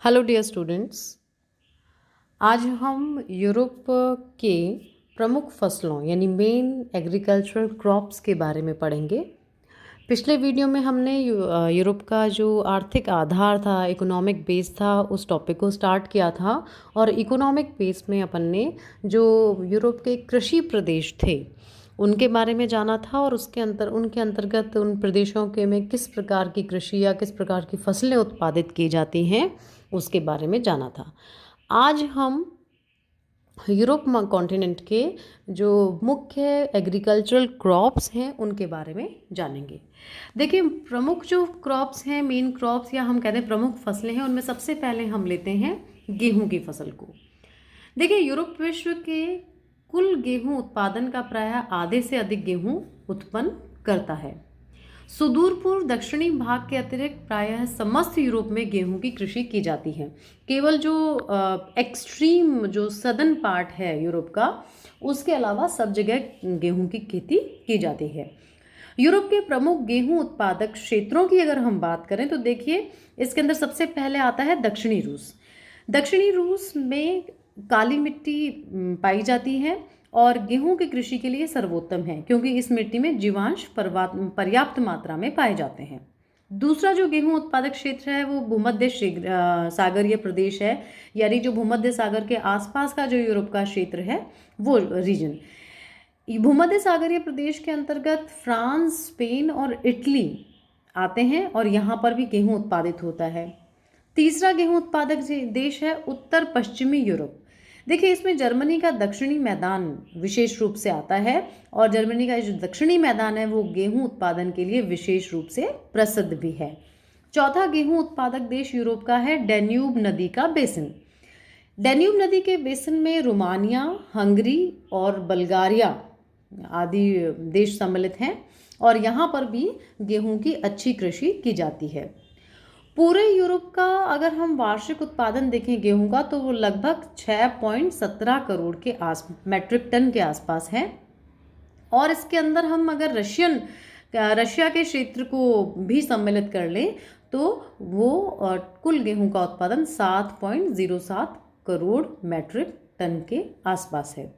Hello dear students. आज हम Europe के प्रमुख फसलों यानी मेन एग्रीकल्चरल क्रॉप्स के बारे में पढ़ेंगे। पिछले वीडियो में हमने यूरोप का जो आर्थिक आधार था, इकोनॉमिक बेस था, उस टॉपिक को स्टार्ट किया था। और इकोनॉमिक बेस में अपन ने जो यूरोप के कृषि प्रदेश थे उनके बारे में जाना था, और उनके अंतर्गत उन प्रदेशों के में किस प्रकार की कृषि या किस प्रकार की फसलें उत्पादित की जाती हैं उसके बारे में जाना था। आज हम यूरोप कॉन्टिनेंट के जो मुख्य एग्रीकल्चरल क्रॉप्स हैं उनके बारे में जानेंगे। देखिए, प्रमुख जो क्रॉप्स हैं, मेन क्रॉप्स या हम कहते हैं प्रमुख फसलें हैं, उनमें सबसे पहले हम लेते हैं गेहूं की फसल को। देखिए, यूरोप विश्व के कुल गेहूं उत्पादन का प्रायः आधे से अधिक गेहूं उत्पन्न करता है। सुदूर पूर्व दक्षिणी भाग के अतिरिक्त प्रायः समस्त यूरोप में गेहूं की कृषि की जाती है। केवल जो एक्सट्रीम जो सदर्न पार्ट है यूरोप का, उसके अलावा सब जगह गेहूं की खेती की जाती है। यूरोप के प्रमुख गेहूं उत्पादक क्षेत्रों की अगर हम बात करें तो देखिए, इसके अंदर सबसे पहले आता है दक्षिणी रूस। दक्षिणी रूस में काली मिट्टी पाई जाती है और गेहूं की कृषि के लिए सर्वोत्तम है, क्योंकि इस मिट्टी में जीवांश पर्याप्त मात्रा में पाए जाते हैं। दूसरा जो गेहूं उत्पादक क्षेत्र है वो भूमध्य सागरीय प्रदेश है, यानी जो भूमध्य सागर के आसपास का जो यूरोप का क्षेत्र है वो रीजन। भूमध्य सागरीय प्रदेश के अंतर्गत फ्रांस, स्पेन और इटली आते हैं, और यहाँ पर भी गेहूं उत्पादित होता है। तीसरा गेहूं उत्पादक देश है उत्तर पश्चिमी यूरोप। देखिए, इसमें जर्मनी का दक्षिणी मैदान विशेष रूप से आता है, और जर्मनी का जो दक्षिणी मैदान है वो गेहूं उत्पादन के लिए विशेष रूप से प्रसिद्ध भी है। चौथा गेहूं उत्पादक देश यूरोप का है डैन्यूब नदी का बेसिन। डैन्यूब नदी के बेसिन में रोमानिया, हंगरी और बल्गारिया आदि देश सम्मिलित हैं, और यहाँ पर भी गेहूं की अच्छी कृषि की जाती है। पूरे यूरोप का अगर हम वार्षिक उत्पादन देखें गेहूं का, तो वो लगभग 6.17 करोड़ के मेट्रिक टन के आसपास है। और इसके अंदर हम अगर रशिया के क्षेत्र को भी सम्मिलित कर लें तो वो कुल गेहूं का उत्पादन 7.07 करोड़ मेट्रिक टन के आसपास है।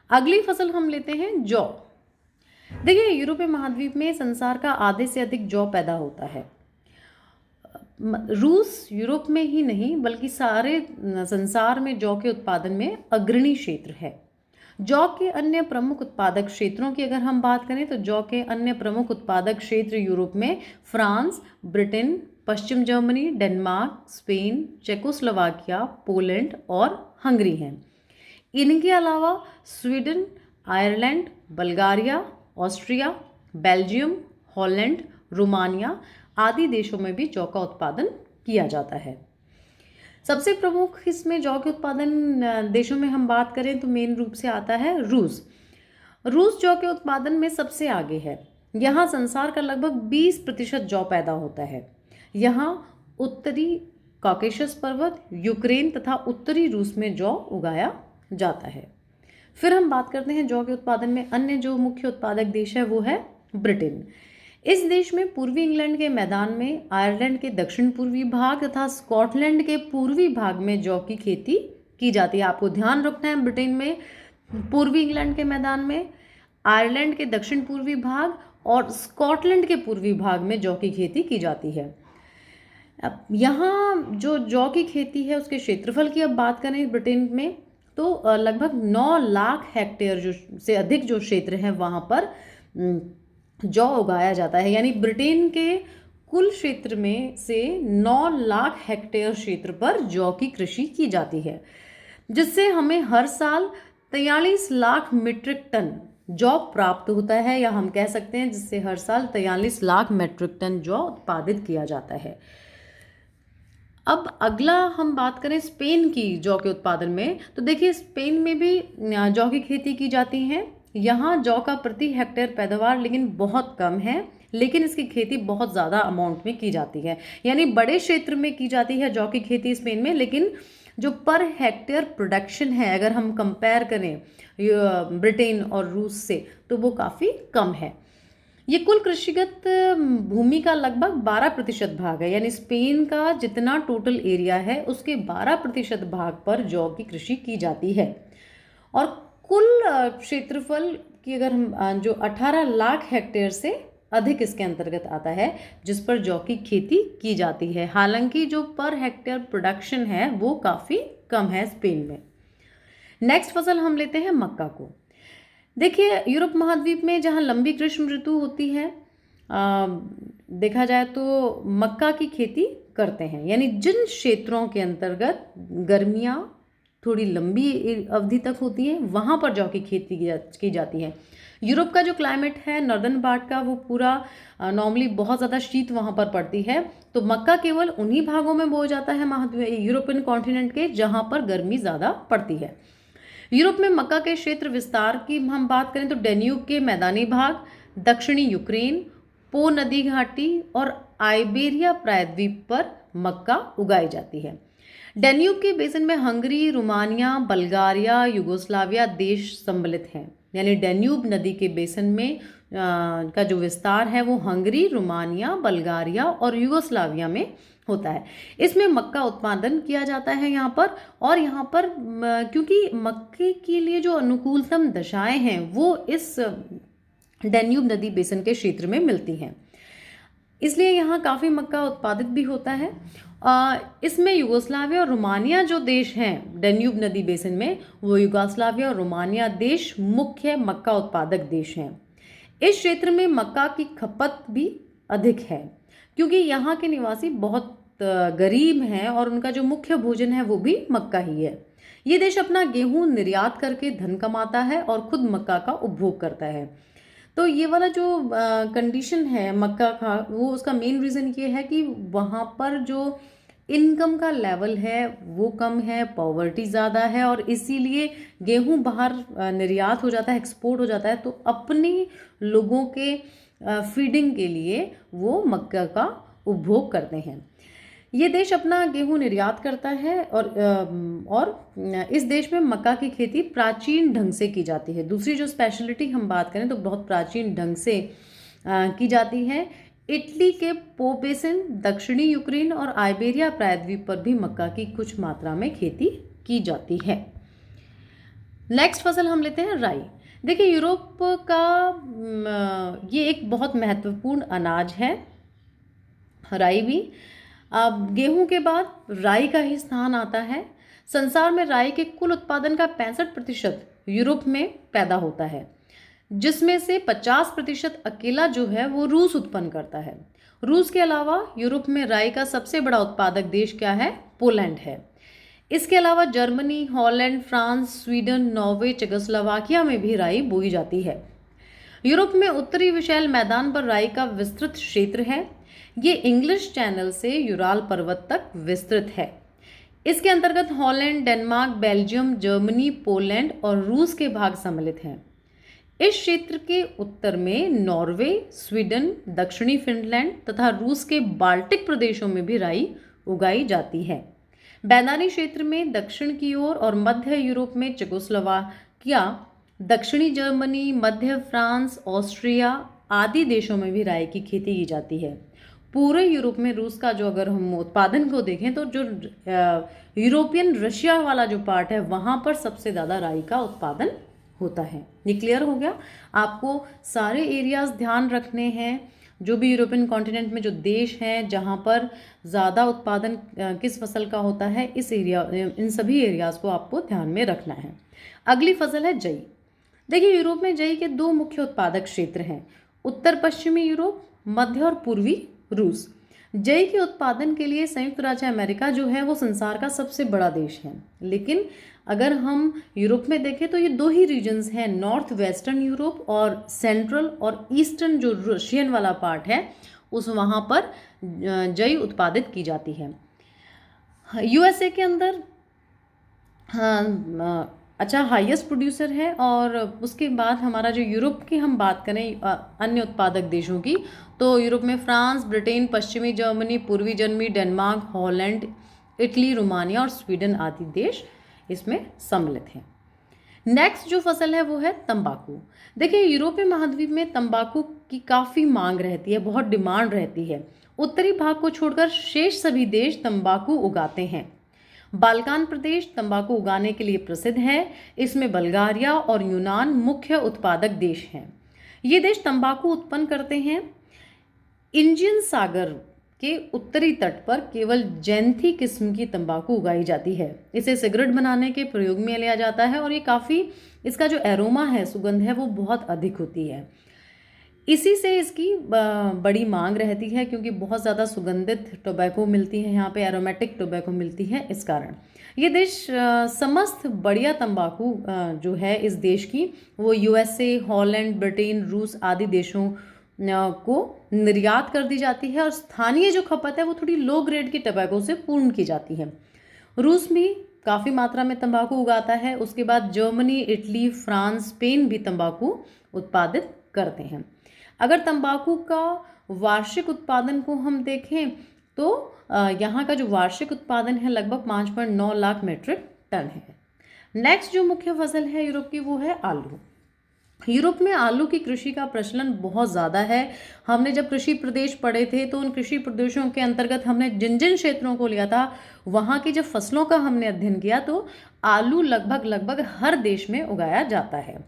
अगली फसल हम लेते हैं जौ। देखिए, यूरोपीय महाद्वीप में संसार का आधे से अधिक जौ पैदा होता है। रूस यूरोप में ही नहीं बल्कि सारे संसार में जौ के उत्पादन में अग्रणी क्षेत्र है। जौ के अन्य प्रमुख उत्पादक क्षेत्रों की अगर हम बात करें तो जौ के अन्य प्रमुख उत्पादक क्षेत्र यूरोप में फ्रांस, ब्रिटेन, पश्चिम Germany, Denmark, Spain, Czechoslovakia, Poland और हंगरी हैं। इनके अलावा Sweden, Ireland, Bulgaria, Austria, Belgium, Holland, Romania आदि देशों में भी जौ का उत्पादन किया जाता है। सबसे प्रमुख इसमें जौ के उत्पादन देशों में हम बात करें तो मेन रूप से आता है रूस। रूस जौ के उत्पादन में सबसे आगे है। यहाँ संसार का लगभग 20% जौ पैदा होता है। यहाँ उत्तरी कॉकेशस पर्वत, यूक्रेन तथा उत्तरी रूस में जौ उगाया जाता है। फिर हम बात करते हैं जौ के उत्पादन में अन्य जो मुख्य उत्पादक देश है वो है ब्रिटेन। इस देश में पूर्वी इंग्लैंड के मैदान में, आयरलैंड के दक्षिण पूर्वी भाग तथा स्कॉटलैंड के पूर्वी भाग में जौ की खेती की जाती है। आपको ध्यान रखना है, ब्रिटेन में पूर्वी इंग्लैंड के मैदान में, आयरलैंड के दक्षिण पूर्वी भाग और स्कॉटलैंड के पूर्वी भाग में जौ की खेती की जाती है। अब यहाँ जो जौ की खेती है उसके क्षेत्रफल की अब बात करें ब्रिटेन में तो लगभग 9 लाख हेक्टेयर जो से अधिक जो क्षेत्र है वहाँ पर जौ उगाया जाता है। यानी ब्रिटेन के कुल क्षेत्र में से 9 लाख हेक्टेयर क्षेत्र पर जौ की कृषि की जाती है, जिससे हमें हर साल 43 लाख मीट्रिक टन जौ प्राप्त होता है, या हम कह सकते हैं जिससे हर साल 43 लाख मीट्रिक टन जौ उत्पादित किया जाता है। अब अगला हम बात करें स्पेन की जौ के उत्पादन में, तो देखिए स्पेन में भी जौ की खेती की जाती है। यहाँ जौ का प्रति हेक्टेयर पैदावार लेकिन बहुत कम है, लेकिन इसकी खेती बहुत ज़्यादा अमाउंट में की जाती है। यानी बड़े क्षेत्र में की जाती है जौ की खेती स्पेन में, लेकिन जो पर हेक्टेयर प्रोडक्शन है अगर हम कंपेयर करें ब्रिटेन और रूस से तो वो काफ़ी कम है। ये कुल कृषिगत भूमि का लगभग 12% भाग है, यानी स्पेन का जितना टोटल एरिया है उसके 12% भाग पर जौ की कृषि की जाती है। और कुल क्षेत्रफल की अगर हम जो 18 लाख हेक्टेयर से अधिक इसके अंतर्गत आता है जिस पर जौ की खेती की जाती है। हालांकि जो पर हेक्टेयर प्रोडक्शन है वो काफ़ी कम है स्पेन में। नेक्स्ट फसल हम लेते हैं मक्का को। देखिए, यूरोप महाद्वीप में जहाँ लंबी ग्रीष्म ऋतु होती है, देखा जाए तो मक्का की खेती करते हैं, यानी जिन क्षेत्रों के अंतर्गत गर्मियाँ थोड़ी लंबी अवधि तक होती हैं वहाँ पर जौ की खेती की जाती है। यूरोप का जो क्लाइमेट है नॉर्दर्न पार्ट का, वो पूरा नॉर्मली बहुत ज़्यादा शीत वहाँ पर पड़ती है, तो मक्का केवल उन्हीं भागों में बोया जाता है यूरोपियन कॉन्टिनेंट के जहाँ पर गर्मी ज़्यादा पड़ती है। यूरोप में मक्का के क्षेत्र विस्तार की हम बात करें तो डेन्यूब के मैदानी भाग, दक्षिणी यूक्रेन, पो नदी घाटी और आइबेरिया प्रायद्वीप पर मक्का उगाई जाती है। डेन्यूब के बेसिन में हंगरी, रोमानिया, बल्गारिया, युगोस्लाविया देश सम्मिलित हैं। यानी डेन्यूब नदी के बेसिन में का जो विस्तार है वो हंगरी, रोमानिया, बल्गारिया और युगोस्लाविया में होता है। इसमें मक्का उत्पादन किया जाता है यहाँ पर, और यहाँ पर क्योंकि मक्के के लिए जो अनुकूलतम दशाएं हैं वो इस डेन्यूब नदी बेसिन के क्षेत्र में मिलती हैं, इसलिए यहाँ काफ़ी मक्का उत्पादित भी होता है। इसमें युगोस्लाविया और रोमानिया जो देश हैं डेन्यूब नदी बेसिन में, वो युगोस्लाविया और रोमानिया देश मुख्य मक्का उत्पादक देश हैं। इस क्षेत्र में मक्का की खपत भी अधिक है क्योंकि यहाँ के निवासी बहुत गरीब हैं और उनका जो मुख्य भोजन है वो भी मक्का ही है। ये देश अपना गेहूं निर्यात करके धन कमाता है और खुद मक्का का उपभोग करता है। तो ये वाला जो कंडीशन है मक्का का, वो उसका मेन रीज़न ये है कि वहाँ पर जो इनकम का लेवल है वो कम है, पॉवर्टी ज़्यादा है, और इसीलिए गेहूं बाहर निर्यात हो जाता है, एक्सपोर्ट हो जाता है, तो अपने लोगों के फीडिंग के लिए वो मक्का का उपभोग करते हैं। ये देश अपना गेहूं निर्यात करता है और इस देश में मक्का की खेती प्राचीन ढंग से की जाती है। दूसरी जो स्पेशलिटी हम बात करें तो बहुत प्राचीन ढंग से की जाती है। इटली के पो बेसिन, दक्षिणी यूक्रेन और आइबेरिया प्रायद्वीप पर भी मक्का की कुछ मात्रा में खेती की जाती है। नेक्स्ट फसल हम लेते हैं राई। देखिए, यूरोप का ये एक बहुत महत्वपूर्ण अनाज है, राई भी। अब गेहूं के बाद राई का ही स्थान आता है। संसार में राई के कुल उत्पादन का 65% यूरोप में पैदा होता है, जिसमें से 50% अकेला जो है वो रूस उत्पन्न करता है। रूस के अलावा यूरोप में राई का सबसे बड़ा उत्पादक देश क्या है? पोलैंड है। इसके अलावा Germany, Holland, France, Sweden, Norway, Czechoslovakia में भी राई बोई जाती है। यूरोप में उत्तरी विशाल मैदान पर राई का विस्तृत क्षेत्र है। ये इंग्लिश चैनल से यूराल पर्वत तक विस्तृत है। इसके अंतर्गत Holland, Denmark, Belgium, Germany, Poland और रूस के भाग सम्मिलित हैं। इस क्षेत्र के उत्तर में नॉर्वे, स्वीडन, दक्षिणी फिनलैंड तथा रूस के बाल्टिक प्रदेशों में भी राई उगाई जाती है। मैदानी क्षेत्र में दक्षिण की ओर और मध्य यूरोप में चेकोस्लोवाकिया, दक्षिणी जर्मनी, मध्य फ्रांस, ऑस्ट्रिया आदि देशों में भी राई की खेती की जाती है। पूरे यूरोप में रूस का जो अगर हम उत्पादन को देखें तो जो यूरोपियन रशिया वाला जो पार्ट है वहाँ पर सबसे ज़्यादा राई का उत्पादन होता है। ये क्लियर हो गया? आपको सारे एरियाज ध्यान रखने हैं, जो भी यूरोपियन कॉन्टिनेंट में जो देश हैं जहाँ पर ज़्यादा उत्पादन किस फसल का होता है, इन सभी एरियाज़ को आपको ध्यान में रखना है। अगली फसल है जई। देखिए, यूरोप में जई के 2 मुख्य उत्पादक क्षेत्र हैं, उत्तर पश्चिमी यूरोप, मध्य और पूर्वी रूस। जई के उत्पादन के लिए संयुक्त राज्य अमेरिका जो है वो संसार का सबसे बड़ा देश है, लेकिन अगर हम यूरोप में देखें तो ये 2 ही रीजन्स हैं, नॉर्थ वेस्टर्न यूरोप और सेंट्रल और ईस्टर्न जो रशियन वाला पार्ट है उस वहाँ पर जई उत्पादित की जाती है। यूएसए के अंदर अच्छा हाईएस्ट प्रोड्यूसर है, और उसके बाद हमारा जो यूरोप की हम बात करें अन्य उत्पादक देशों की, तो यूरोप में फ्रांस, ब्रिटेन, पश्चिमी जर्मनी, पूर्वी Germany, Denmark, Holland, Italy, Romania और स्वीडन आदि देश इसमें सम्मिलित हैं। नेक्स्ट जो फसल है वो है तंबाकू। देखिए, यूरोपीय महाद्वीप में तंबाकू की काफ़ी मांग रहती है, बहुत डिमांड रहती है। उत्तरी भाग को छोड़कर शेष सभी देश तंबाकू उगाते हैं। बाल्कान प्रदेश तंबाकू उगाने के लिए प्रसिद्ध है। इसमें बल्गारिया और यूनान मुख्य उत्पादक देश हैं। ये देश तंबाकू उत्पन्न करते हैं। इंडियन सागर के उत्तरी तट पर केवल जैंथी किस्म की तंबाकू उगाई जाती है। इसे सिगरेट बनाने के प्रयोग में लिया जाता है और ये काफ़ी, इसका जो एरोमा है, सुगंध है, वो बहुत अधिक होती है। इसी से इसकी बड़ी मांग रहती है, क्योंकि बहुत ज़्यादा सुगंधित टोबैको मिलती है यहाँ पे, एरोमेटिक टोबैको मिलती है। इस कारण ये देश समस्त बढ़िया तंबाकू जो है इस देश की, वो यूएसए, हॉलैंड, ब्रिटेन, रूस आदि देशों को निर्यात कर दी जाती है और स्थानीय जो खपत है वो थोड़ी लो ग्रेड की टोबैको से पूर्ण की जाती है। रूस भी काफ़ी मात्रा में तंबाकू उगाता है। उसके बाद जर्मनी, इटली, फ्रांस, स्पेन भी तंबाकू उत्पादित करते हैं। अगर तंबाकू का वार्षिक उत्पादन को हम देखें तो यहाँ का जो वार्षिक उत्पादन है लगभग 5.9 लाख मीट्रिक टन है। नेक्स्ट जो मुख्य फसल है यूरोप की वो है आलू। यूरोप में आलू की कृषि का प्रचलन बहुत ज़्यादा है। हमने जब कृषि प्रदेश पढ़े थे तो उन कृषि प्रदेशों के अंतर्गत हमने जिन जिन क्षेत्रों को लिया था वहाँ की जब फसलों का हमने अध्ययन किया तो आलू लगभग हर देश में उगाया जाता है।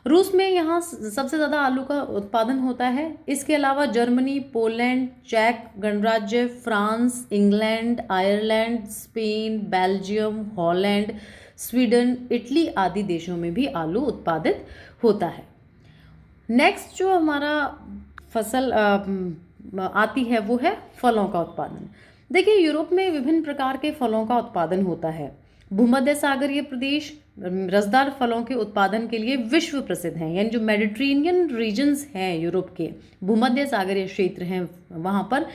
रूस में यहाँ सबसे ज़्यादा आलू का उत्पादन होता है। इसके अलावा जर्मनी, पोलैंड, चेक गणराज्य, France, England, Ireland, Spain, Belgium, Holland, Sweden, Italy आदि देशों में भी आलू उत्पादित होता है। नेक्स्ट जो हमारा फसल आती है वो है फलों का उत्पादन। देखिए, यूरोप में विभिन्न प्रकार के फलों का उत्पादन होता है। भूमध्य सागरीय प्रदेश रसदार फलों के उत्पादन के लिए विश्व प्रसिद्ध हैं, यानी जो मेडिटेरेनियन रीजन्स हैं यूरोप के, भूमध्य सागरीय क्षेत्र हैं, वहाँ पर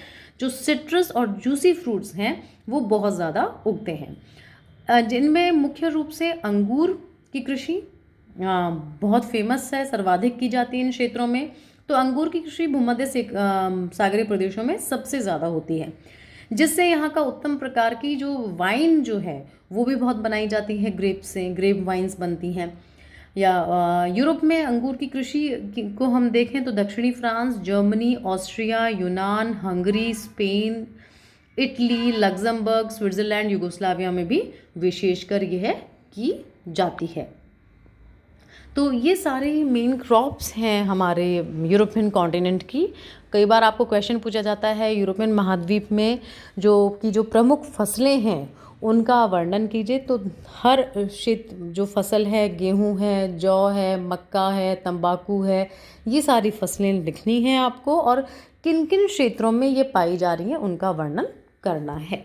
जो सिट्रस और जूसी फ्रूट्स हैं वो बहुत ज़्यादा उगते हैं, जिनमें मुख्य रूप से अंगूर की कृषि बहुत फेमस है, सर्वाधिक की जाती है इन क्षेत्रों में। तो अंगूर की कृषि भूमध्य सागरीय प्रदेशों में सबसे ज़्यादा होती है, जिससे यहाँ का उत्तम प्रकार की जो वाइन जो है वो भी बहुत बनाई जाती है। ग्रेप से ग्रेप वाइन्स बनती हैं। या यूरोप में अंगूर की कृषि को हम देखें तो दक्षिणी फ्रांस, जर्मनी, ऑस्ट्रिया, यूनान, Hungary, Spain, Italy, Luxembourg, Switzerland, Yugoslavia में भी विशेषकर यह की जाती है। तो ये सारे मेन क्रॉप्स हैं हमारे यूरोपियन कॉन्टिनेंट की। कई बार आपको क्वेश्चन पूछा जाता है यूरोपियन महाद्वीप में जो प्रमुख फसलें हैं उनका वर्णन कीजिए। तो हर क्षेत्र जो फसल है, गेहूं है, जौ है, मक्का है, तंबाकू है, ये सारी फसलें लिखनी हैं आपको और किन किन क्षेत्रों में ये पाई जा रही हैं उनका वर्णन करना है।